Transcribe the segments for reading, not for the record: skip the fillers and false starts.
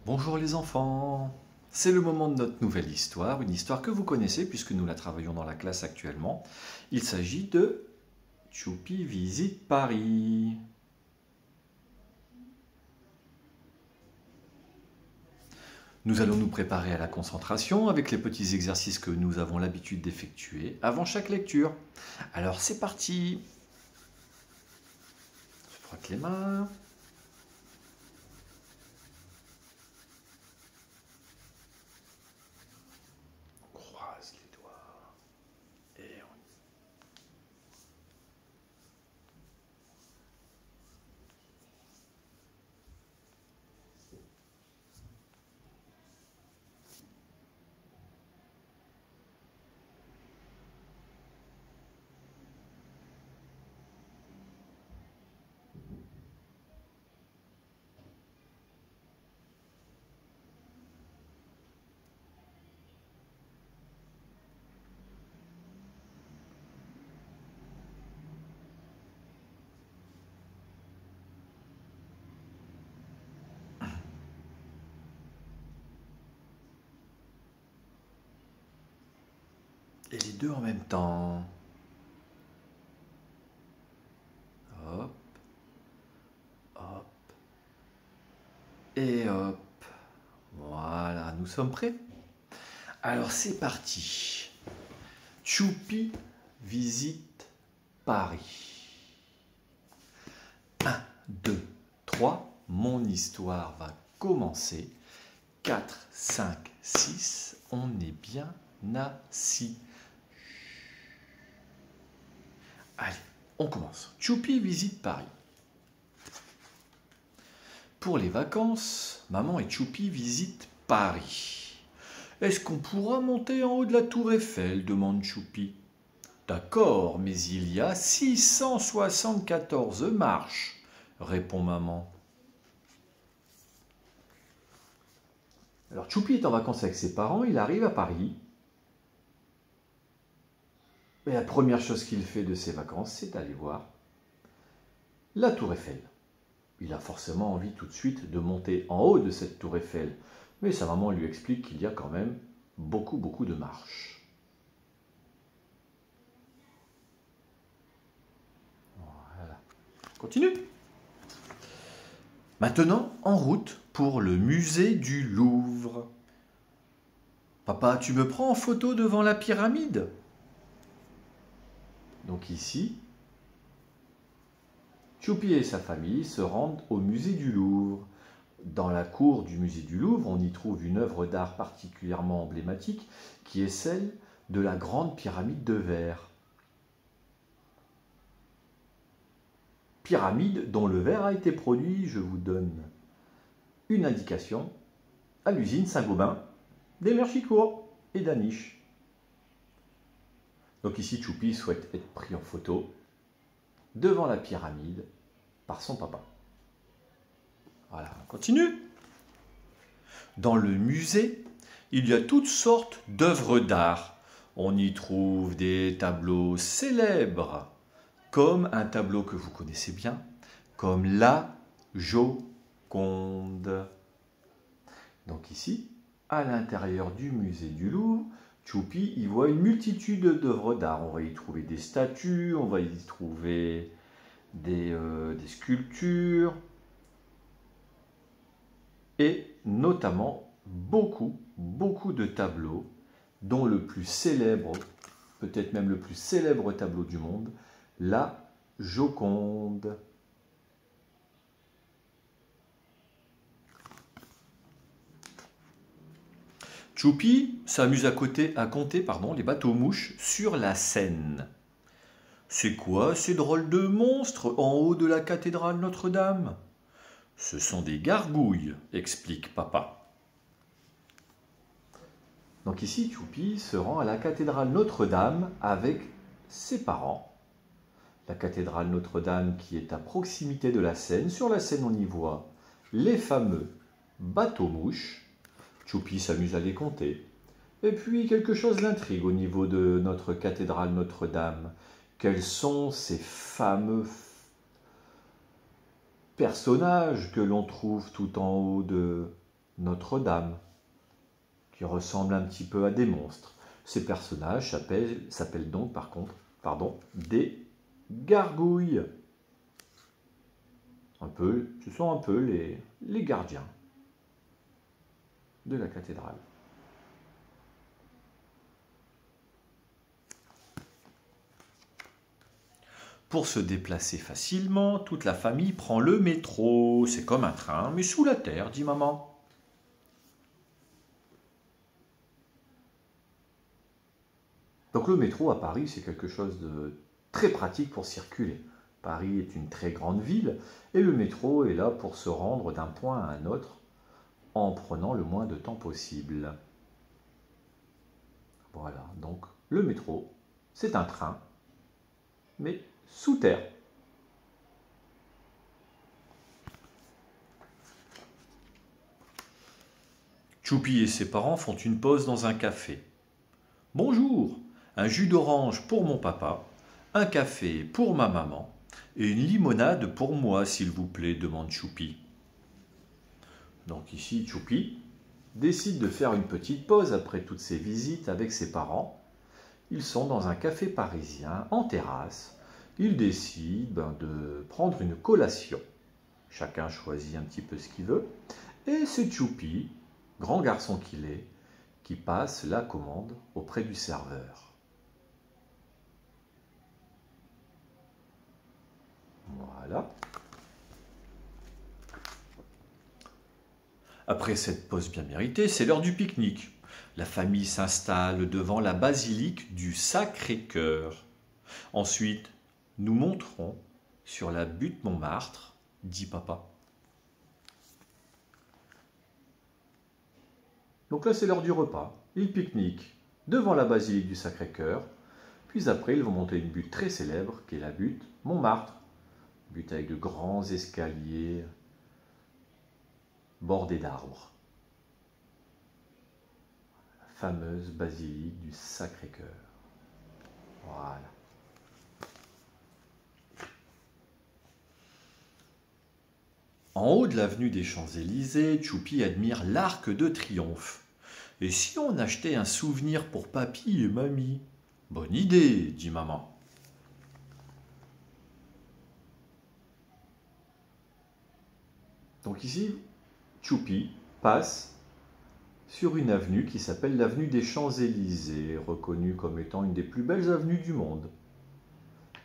Bonjour les enfants, c'est le moment de notre nouvelle histoire, une histoire que vous connaissez puisque nous la travaillons dans la classe actuellement. Il s'agit de Choupi visite Paris. Nous allons nous préparer à la concentration avec les petits exercices que nous avons l'habitude d'effectuer avant chaque lecture. Alors c'est parti. Je frotte les mains. On croise les doigts et on et les deux en même temps. Hop, hop, et hop. Voilà, nous sommes prêts? Alors c'est parti. Choupi visite Paris. 1, 2, 3. Mon histoire va commencer. 4, 5, 6. On est bien assis. Allez, on commence. Choupi visite Paris. Pour les vacances, maman et Choupi visitent Paris. Est-ce qu'on pourra monter en haut de la tour Eiffel demande Choupi. D'accord, mais il y a 674 marches, répond maman. Alors Choupi est en vacances avec ses parents, il arrive à Paris. Et la première chose qu'il fait de ses vacances, c'est aller voir la tour Eiffel. Il a forcément envie tout de suite de monter en haut de cette tour Eiffel. Mais sa maman lui explique qu'il y a quand même beaucoup de marches. Voilà. Continue. Maintenant, en route pour le musée du Louvre. Papa, tu me prends en photo devant la pyramide? Donc ici, Choupi et sa famille se rendent au musée du Louvre. Dans la cour du musée du Louvre, on y trouve une œuvre d'art particulièrement emblématique qui est celle de la grande pyramide de verre. Pyramide dont le verre a été produit, je vous donne une indication, à l'usine Saint-Gobain des Merchicourt et d'Aniche. Donc ici, Choupi souhaite être pris en photo devant la pyramide par son papa. Voilà, on continue. Dans le musée, il y a toutes sortes d'œuvres d'art. On y trouve des tableaux célèbres, comme un tableau que vous connaissez bien, comme la Joconde. Donc ici, à l'intérieur du musée du Louvre, Choupi y voit une multitude d'œuvres d'art. On va y trouver des statues, on va y trouver des sculptures, et notamment beaucoup de tableaux, dont le plus célèbre, peut-être même le plus célèbre tableau du monde, la Joconde. Choupi s'amuse à compter les bateaux-mouches sur la Seine. C'est quoi ces drôles de monstres en haut de la cathédrale Notre-Dame? Ce sont des gargouilles, explique papa. Donc ici, Choupi se rend à la cathédrale Notre-Dame avec ses parents. La cathédrale Notre-Dame qui est à proximité de la Seine. Sur la Seine, on y voit les fameux bateaux-mouches. Choupi s'amuse à les compter. Et puis, quelque chose l'intrigue au niveau de notre cathédrale Notre-Dame. Quels sont ces fameux personnages que l'on trouve tout en haut de Notre-Dame, qui ressemblent un petit peu à des monstres. Ces personnages s'appellent donc des gargouilles. Ce sont un peu les gardiens de la cathédrale. Pour se déplacer facilement, toute la famille prend le métro. C'est comme un train, mais sous la terre, dit maman. Donc le métro à Paris, c'est quelque chose de très pratique pour circuler. Paris est une très grande ville et le métro est là pour se rendre d'un point à un autre en prenant le moins de temps possible. Voilà, donc le métro, c'est un train, mais sous terre. Choupi et ses parents font une pause dans un café. Bonjour, un jus d'orange pour mon papa, un café pour ma maman et une limonade pour moi, s'il vous plaît, demande Choupi. Donc ici, Choupi décide de faire une petite pause après toutes ces visites avec ses parents. Ils sont dans un café parisien, en terrasse. Ils décident de prendre une collation. Chacun choisit un petit peu ce qu'il veut. Et c'est Choupi, grand garçon qu'il est, qui passe la commande auprès du serveur. Voilà. Après cette pause bien méritée, c'est l'heure du pique-nique. La famille s'installe devant la basilique du Sacré-Cœur. Ensuite, nous monterons sur la butte Montmartre, dit papa. Donc là, c'est l'heure du repas. Ils pique-niquent devant la basilique du Sacré-Cœur. Puis après, ils vont monter une butte très célèbre, qui est la butte Montmartre. Butte avec de grands escaliers bordés d'arbres. La fameuse basilique du Sacré-Cœur. Voilà. En haut de l'avenue des Champs-Élysées, Choupi admire l'Arc de Triomphe. Et si on achetait un souvenir pour papy et mamie? Bonne idée, dit maman. Donc ici, Choupi passe sur une avenue qui s'appelle l'avenue des Champs-Élysées, reconnue comme étant une des plus belles avenues du monde.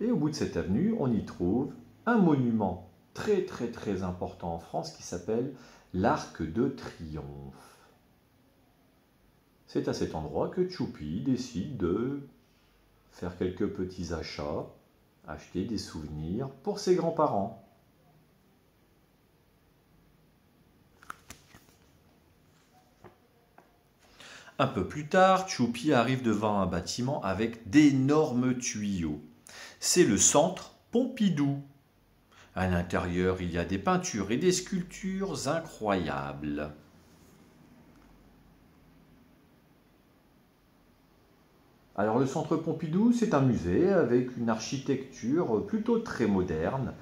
Et au bout de cette avenue, on y trouve un monument très très très important en France qui s'appelle l'Arc de Triomphe. C'est à cet endroit que Choupi décide de faire quelques petits achats, acheter des souvenirs pour ses grands-parents. Un peu plus tard, Choupi arrive devant un bâtiment avec d'énormes tuyaux. C'est le centre Pompidou. À l'intérieur, il y a des peintures et des sculptures incroyables. Alors le centre Pompidou, c'est un musée avec une architecture plutôt très moderne,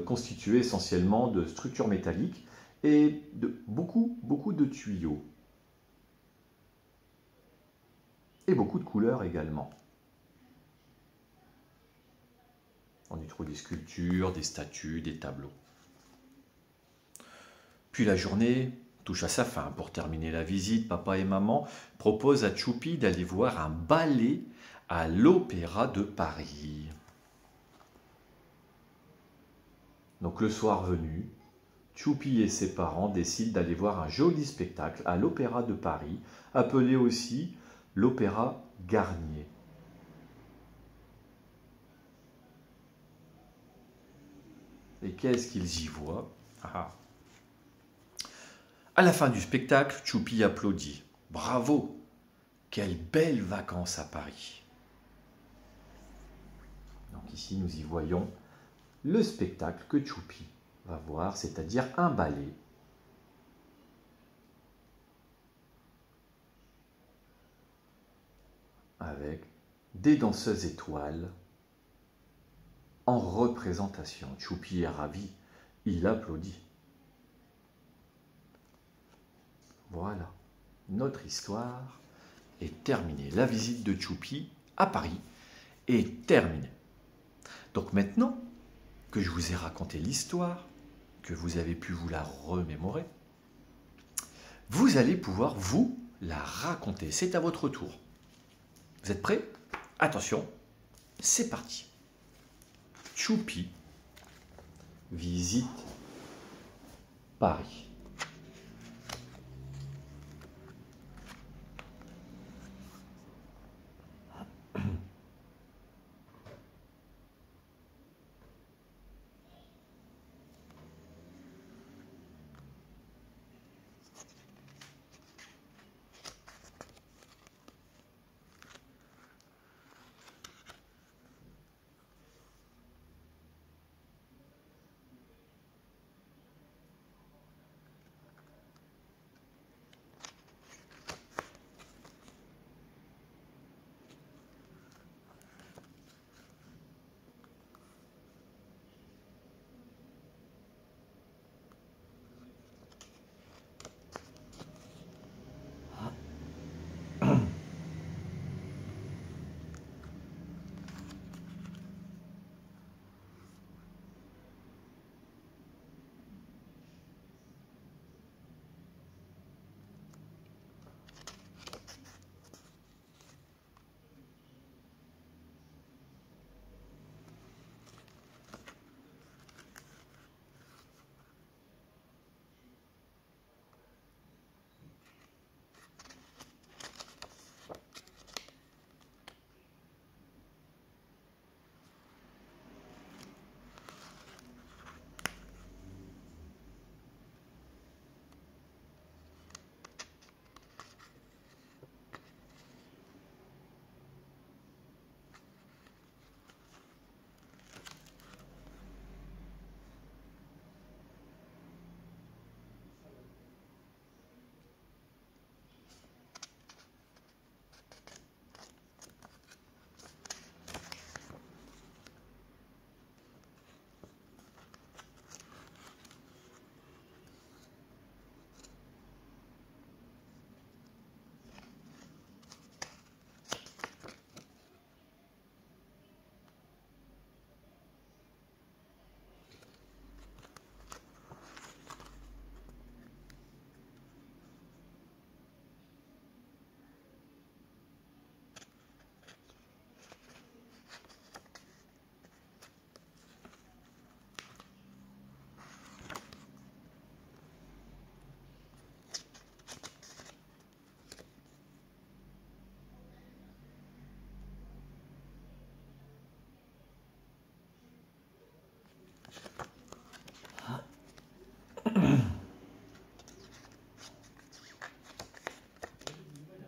constituée essentiellement de structures métalliques et de beaucoup de tuyaux. Et beaucoup de couleurs également. On y trouve des sculptures, des statues, des tableaux. Puis la journée touche à sa fin. Pour terminer la visite, papa et maman proposent à Choupi d'aller voir un ballet à l'Opéra de Paris. Donc le soir venu, Choupi et ses parents décident d'aller voir un joli spectacle à l'Opéra de Paris, appelé aussi l'Opéra Garnier. Et qu'est-ce qu'ils y voient? À la fin du spectacle, Choupi applaudit. Bravo! Quelles belles vacances à Paris! Donc ici, nous y voyons le spectacle que Choupi va voir, c'est-à-dire un ballet. Avec des danseuses étoiles en représentation. Choupi est ravi, il applaudit. Voilà, notre histoire est terminée. La visite de Choupi à Paris est terminée. Donc maintenant que je vous ai raconté l'histoire, que vous avez pu vous la remémorer, vous allez pouvoir vous la raconter. C'est à votre tour. Vous êtes prêts? Attention, c'est parti. Choupi visite Paris.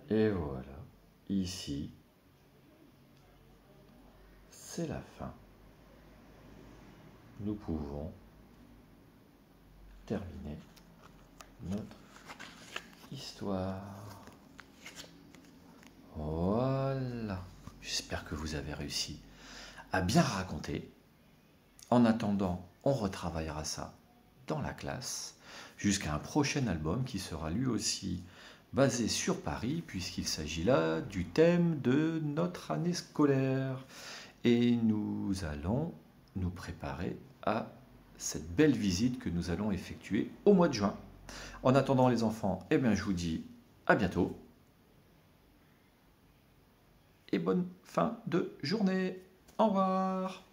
Et voilà, ici, c'est la fin. Nous pouvons terminer notre histoire. Voilà. J'espère que vous avez réussi à bien raconter. En attendant, on retravaillera ça dans la classe jusqu'à un prochain album qui sera lui aussi basé sur Paris, puisqu'il s'agit là du thème de notre année scolaire. Et nous allons nous préparer à cette belle visite que nous allons effectuer au mois de juin. En attendant les enfants, eh bien, je vous dis à bientôt et bonne fin de journée. Au revoir.